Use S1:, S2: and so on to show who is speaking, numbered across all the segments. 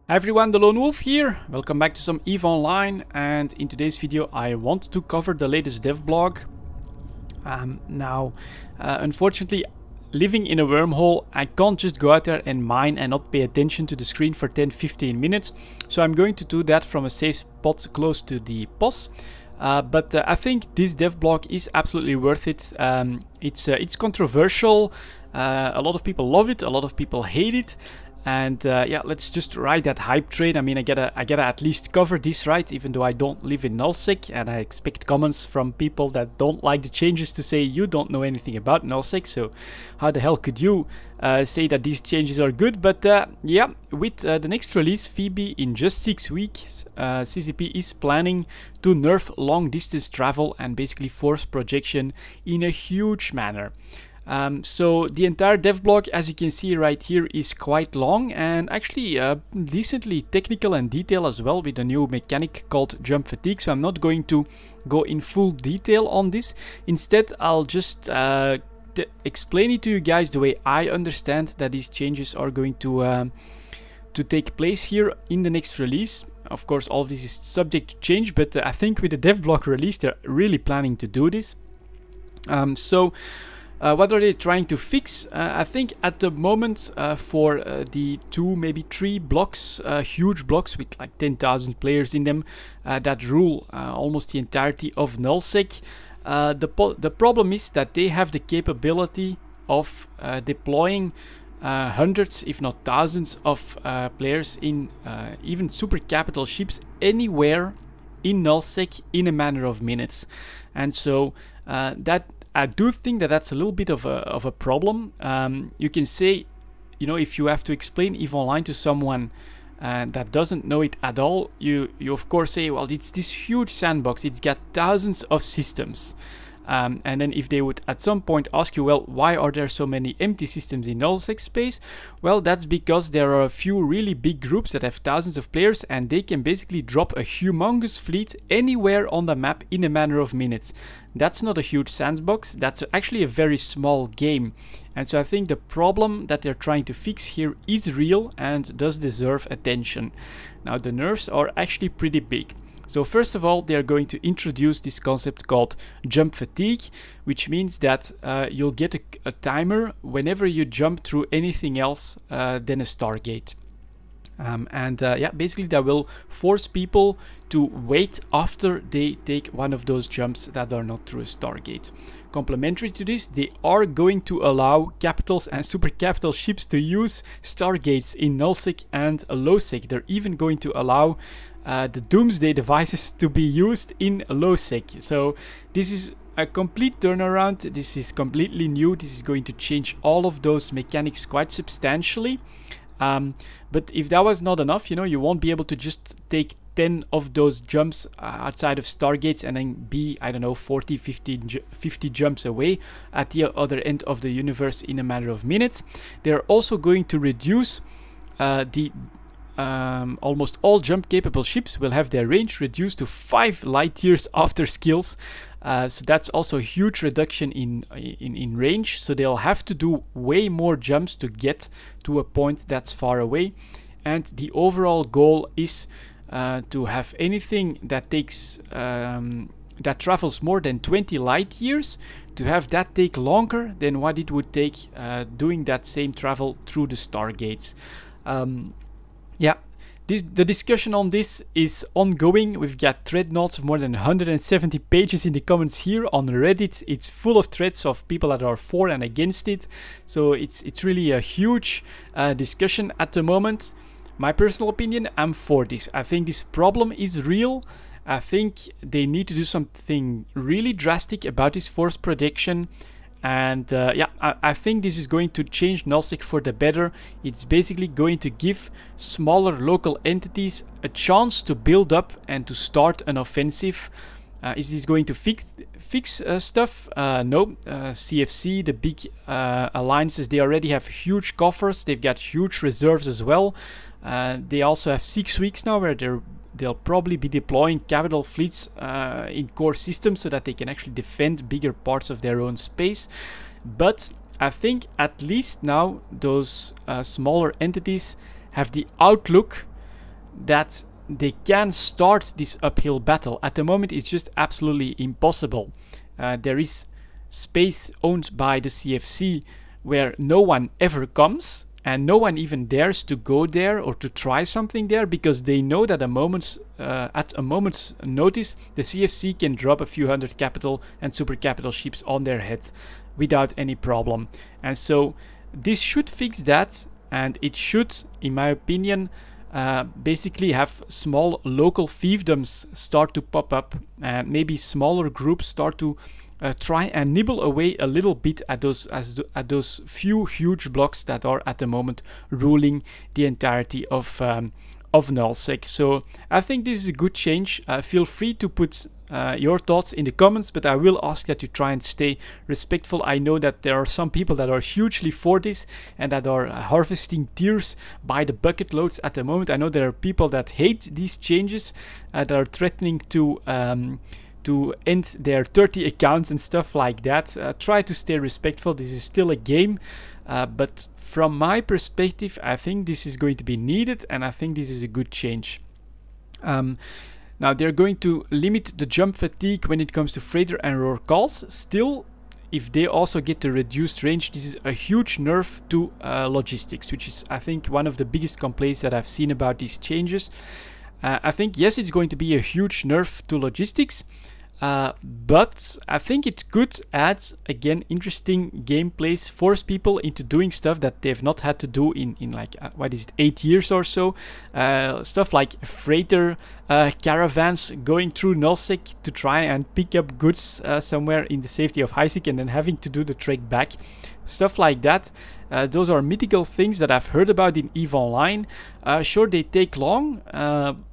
S1: Hi everyone, delonewolf here. Welcome back to some EVE Online, and in today's video I want to cover the latest dev blog. Unfortunately, living in a wormhole, I can't just go out there and mine and not pay attention to the screen for 10-15 minutes. So I'm going to do that from a safe spot close to the POS. But I think this dev blog is absolutely worth it. It's controversial. A lot of people love it, a lot of people hate it. And yeah, let's just ride that hype train. I mean, I gotta at least cover this, right? Even though I don't live in nullsec, and I expect comments from people that don't like the changes to say you don't know anything about nullsec. So how the hell could you say that these changes are good? But yeah, with the next release, Phoebe, in just 6 weeks, CCP is planning to nerf long distance travel and basically force projection in a huge manner. So the entire dev blog, as you can see right here, is quite long and actually decently technical and detailed as well, with a new mechanic called jump fatigue. So I'm not going to go in full detail on this. Instead, I'll just explain it to you guys the way I understand that these changes are going to take place here in the next release. Of course, all of this is subject to change, but I think with the dev blog release, they're really planning to do this. What are they trying to fix? I think at the moment for the 2, maybe 3 blocks, huge blocks with like 10,000 players in them that rule almost the entirety of nullsec, the problem is that they have the capability of deploying hundreds, if not thousands, of players in even super capital ships anywhere in nullsec in a matter of minutes. And so I do think that that's a little bit of a problem. You can say, you know, if you have to explain EVE Online to someone that doesn't know it at all, you of course say, well, it's this huge sandbox, it's got thousands of systems. And then if they would at some point ask you, well, why are there so many empty systems in nullsec space? Well, that's because there are a few really big groups that have thousands of players, and they can basically drop a humongous fleet anywhere on the map in a matter of minutes. That's not a huge sandbox, that's actually a very small game. And so I think the problem that they're trying to fix here is real and does deserve attention. Now, the nerfs are actually pretty big. So first of all, they're going to introduce this concept called jump fatigue, which means that you'll get a timer whenever you jump through anything else than a Stargate. Yeah, basically that will force people to wait after they take one of those jumps that are not through a Stargate. Complementary to this, they are going to allow capitals and super capital ships to use Stargates in nullsec and lowsec. They're even going to allow the doomsday devices to be used in lowsec. So this is a complete turnaround. This is completely new. This is going to change all of those mechanics quite substantially. But if that was not enough, you know, you won't be able to just take 10 of those jumps outside of Stargates and then be, I don't know, 40, 50 jumps away at the other end of the universe in a matter of minutes. They're also going to reduce almost all jump capable ships will have their range reduced to 5 light years after skills. So that's also a huge reduction in range. So they'll have to do way more jumps to get to a point that's far away. And the overall goal is to have anything that takes that travels more than 20 light years, to have that take longer than what it would take doing that same travel through the Stargates. Yeah, the discussion on this is ongoing. We've got thread notes of more than 170 pages in the comments here on Reddit. It's full of threads of people that are for and against it. So it's really a huge discussion at the moment. My personal opinion, I'm for this. I think this problem is real. I think they need to do something really drastic about this forced projection. And yeah, I think this is going to change nullsec for the better. It's basically going to give smaller local entities a chance to build up and to start an offensive. Is this going to fix stuff? No. CFC, the big alliances, they already have huge coffers. They've got huge reserves as well. They also have 6 weeks now where they'll probably be deploying capital fleets in core systems so that they can actually defend bigger parts of their own space. But I think at least now those smaller entities have the outlook that they can start this uphill battle. At the moment, it's just absolutely impossible. There is space owned by the CFC where no one ever comes, and no one even dares to go there or to try something there, because they know that at a moment's notice, the CFC can drop a few hundred capital and super capital ships on their heads without any problem. And so this should fix that, and it should, in my opinion, basically have small local fiefdoms start to pop up, and maybe smaller groups start to try and nibble away a little bit at those few huge blocks that are at the moment ruling the entirety of nullsec. So I think this is a good change. Feel free to put your thoughts in the comments, but I will ask that you try and stay respectful. I know that there are some people that are hugely for this and that are harvesting tears by the bucket loads at the moment. I know there are people that hate these changes, that are threatening to end their 30 accounts and stuff like that. Try to stay respectful. This is still a game, but from my perspective, I think this is going to be needed, and I think this is a good change. Now they're going to limit the jump fatigue when it comes to freighter and roar calls. Still, if they also get the reduced range, this is a huge nerf to logistics, which is, I think, one of the biggest complaints that I've seen about these changes. I think, yes, it's going to be a huge nerf to logistics, but I think it could add, again, interesting gameplays, force people into doing stuff that they've not had to do in like, 8 years or so. Stuff like freighter caravans going through nullsec to try and pick up goods somewhere in the safety of highsec and then having to do the trek back. Stuff like that. Those are mythical things that I've heard about in EVE Online. Sure, they take long,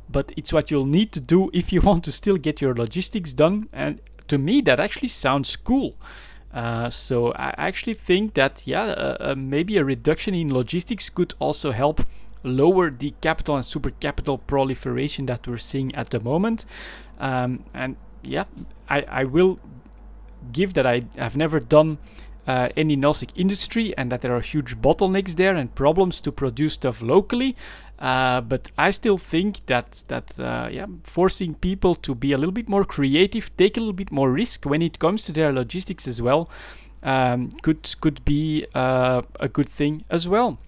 S1: but it's what you'll need to do if you want to still get your logistics done. And to me, that actually sounds cool. So I actually think that, yeah, maybe a reduction in logistics could also help lower the capital and super capital proliferation that we're seeing at the moment. And yeah, I will give that I have never done any nullsec industry, and that there are huge bottlenecks there and problems to produce stuff locally, but I still think that yeah, forcing people to be a little bit more creative, take a little bit more risk when it comes to their logistics as well, could be a good thing as well.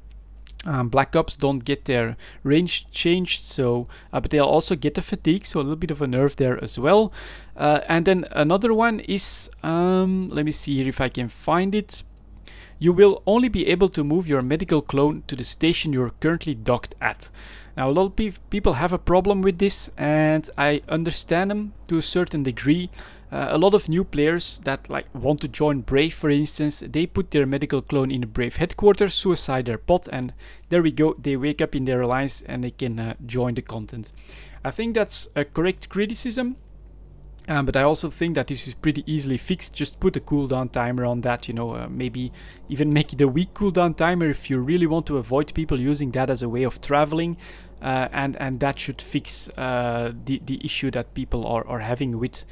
S1: Black Ops don't get their range changed, so but they'll also get the fatigue, so a little bit of a nerf there as well. And then another one is, let me see here if I can find it. You will only be able to move your medical clone to the station you're currently docked at. Now, a lot of people have a problem with this, and I understand them to a certain degree. A lot of new players that want to join Brave, for instance, they put their medical clone in the Brave headquarters, suicide their pod, and there we go, they wake up in their alliance and they can join the content. I think that's a correct criticism, but I also think that this is pretty easily fixed. Just put a cooldown timer on that, you know, maybe even make it a week cooldown timer if you really want to avoid people using that as a way of traveling. And that should fix the issue that people are having with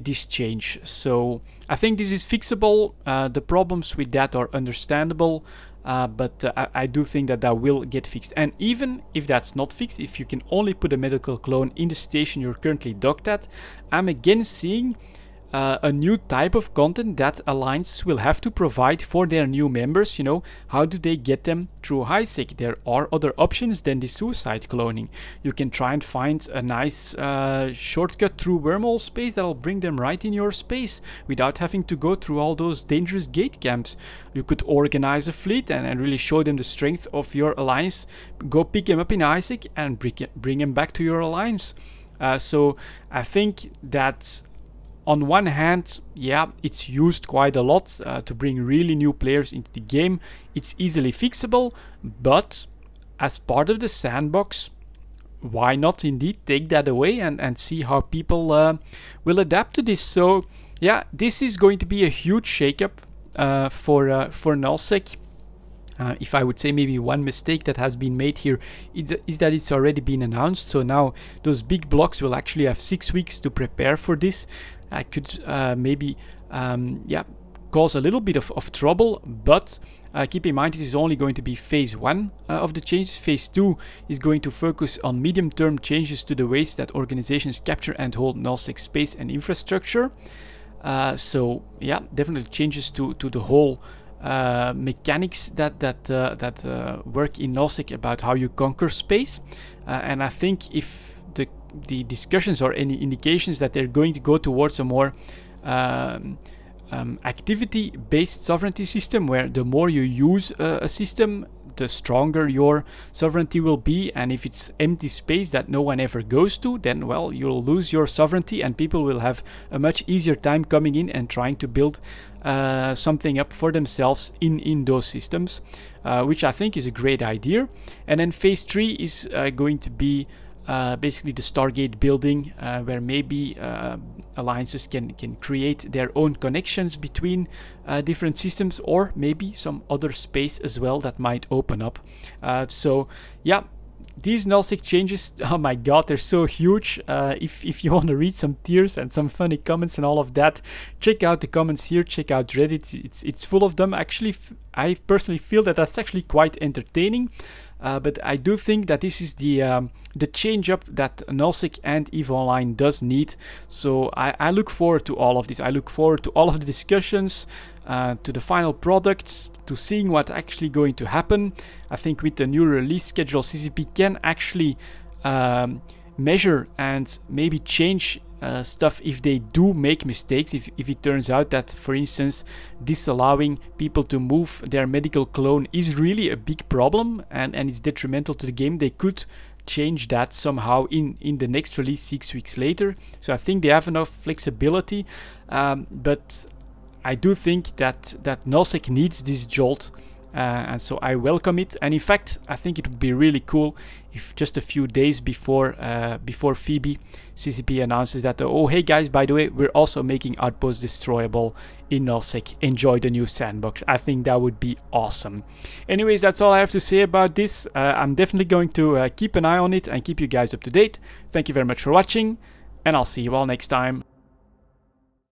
S1: this change. So I think this is fixable. The problems with that are understandable, but I do think that will get fixed. And even if that's not fixed, if you can only put a medical clone in the station you're currently docked at, I'm again seeing a new type of content that alliances will have to provide for their new members. You know, how do they get them through highsec? There are other options than the suicide cloning. You can try and find a nice shortcut through wormhole space that'll bring them right in your space without having to go through all those dangerous gate camps. You could organize a fleet and really show them the strength of your alliance. Go pick them up in highsec and bring them back to your alliance. So I think that on one hand, yeah, it's used quite a lot to bring really new players into the game. It's easily fixable, but as part of the sandbox, why not indeed take that away and see how people will adapt to this. So yeah, this is going to be a huge shakeup for nullsec. If I would say maybe one mistake that has been made here is that it's already been announced. So now those big blocks will actually have 6 weeks to prepare for this. I could maybe yeah, cause a little bit of trouble, but keep in mind this is only going to be phase 1 of the changes. Phase 2 is going to focus on medium-term changes to the ways that organizations capture and hold nullsec space and infrastructure. So yeah, definitely changes to the whole mechanics that work in nullsec about how you conquer space. And I think if the discussions or any indications that they're going to go towards a more activity-based sovereignty system, where the more you use a system, the stronger your sovereignty will be, and if it's empty space that no one ever goes to, then well, you'll lose your sovereignty and people will have a much easier time coming in and trying to build something up for themselves in those systems, which I think is a great idea. And then phase 3 is going to be basically the Stargate building, where maybe alliances can create their own connections between different systems, or maybe some other space as well that might open up. So yeah, these nullsec changes, oh my god, they're so huge. If you want to read some tears and some funny comments and all of that, check out the comments here, check out Reddit. It's full of them. Actually, I personally feel that that's actually quite entertaining. But I do think that this is the change up that nullsec and EVE Online does need. So I look forward to all of this. I look forward to all of the discussions, to the final products, to seeing what's actually going to happen. I think with the new release schedule, CCP can actually measure and maybe change stuff if they do make mistakes. If it turns out that, for instance, disallowing people to move their medical clone is really a big problem and is detrimental to the game, they could change that somehow in the next release 6 weeks later. So I think they have enough flexibility, but I do think that nullsec needs this jolt. And so I welcome it, and in fact I think it would be really cool if just a few days before Phoebe, CCP announces that, oh hey guys, by the way, we're also making Outpost destroyable in nullsec, enjoy the new sandbox. I think that would be awesome. Anyways, that's all I have to say about this. I'm definitely going to keep an eye on it and keep you guys up to date. Thank you very much for watching, and I'll see you all next time.